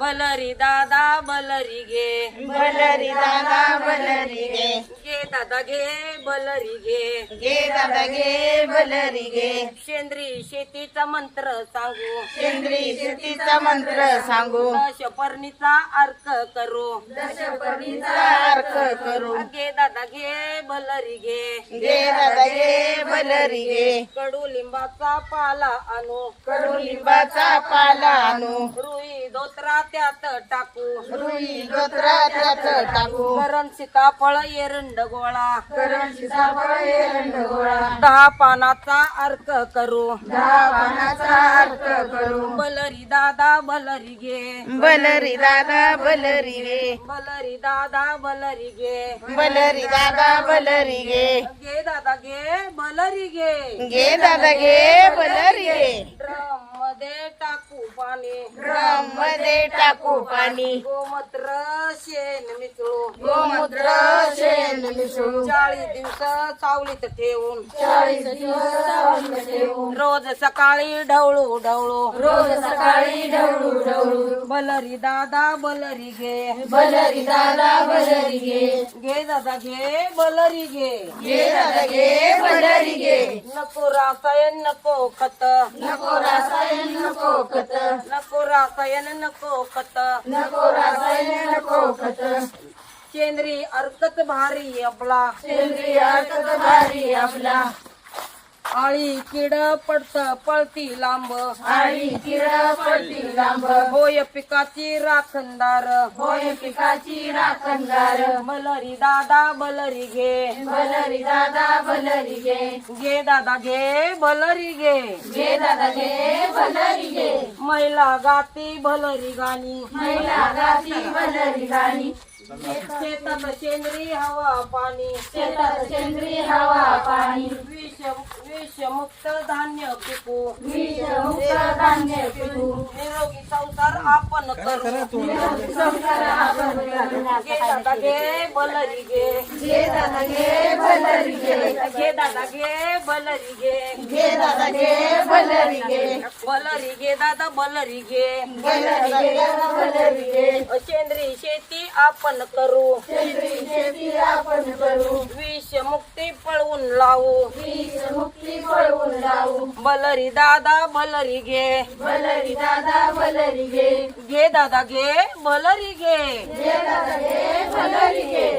बलरी दादा बलरी घे, बलरी दादा बलरी गे, घे दादा घे बलरी घे. गे दादा गे बलरी गे. सेंद्रिय शेतीचा मंत्र सांगू, सेंद्रिय शेतीचा मंत्र सांगू, दशपर्णीचा अर्क करू. दशपर्णीचा अर्थ करू. घे दादा घे बलरी घे, गे दादा गे बलरी गे. कडुलिंबाचा पाला आणू, कडुलिंबाचा पाला आणू, रुई धोत्रा त्यात टाकू. रुई धोत्रा त्यात टाकू. करण सीताफळ एरंड गोळा, करण सीताफळ एरंड गोळा. 10 पानाचा अर्क करू. 10 पानाचा अर्थ करू. बलरी दादा बलरी घे, बलरी दादा बलरी गे, बलरी दादा बलरी घे. बलरी दादा बलरी गे. घे दादा घे बलरी घे. गे दादा गे बलरी गे. ड्रम मध्ये टाकू पाणी, ड्रम मध्ये टाकू पाणी. गोमूत्र शेण मिसळू. गोमूत्र शेण मिसळू. 40 दिवस सावलीत ठेवून, 40 दिवस सावलीत ठेवून. रोज सकाळी ढवळू ढवळू. रोज सकाळी ढवळू ढवळू. बलरी दादा बलरी घे, बलरी दादा बलरी गे. घे दादा घे बलरी घे. गे दादा गे बलरी गे. नको रासायन नको खत, नको रासायन नको खत. नको रासायन नको खत. नको रासायन नको खत. सेंद्रिय अर्कच भारी आपला, सेंद्रिय अर्थ भारी आपला. आळी किड पडत पळती लांब. आळी किड पडती लांब. होय पिकाची राखणदार, होय पिकाची राखणदार. बलरी दादा बलरी घे, बलरी दादा बलरी गे. घे दादा घे बलरी घे. गे दादा गे बलरी गे. महिला गाती बलरी गाणी, महिला गाती बलरी गाणी. शेतात सेंद्रिय हवा पाणी. शेतात सेंद्रिय हवा पाणी. विषमुक्त धान्य पिकू. विषमुक्त धान्य पिकू. निरोगी संसार आपण करू. संसार आपण करू. घे दादा घे बलरी घे, गे दादा गे बलरी गे. घे दादा घे बलरी घे. गे दादा गे बलरी गे. बलरी घे दादा बलरी घे. बलरी गे बलरी गे. सेंद्रिय शेती आपण करू. सेंद्रिय शेती आपण करू. विषमुक्ती पळवून लावू. विषमुक्ती पळवून लावू. बलरी दादा बलरी घे, बलरी दादा बलरी गे. घे दादा घे बलरी घे. गे दादा गे बलरी गे.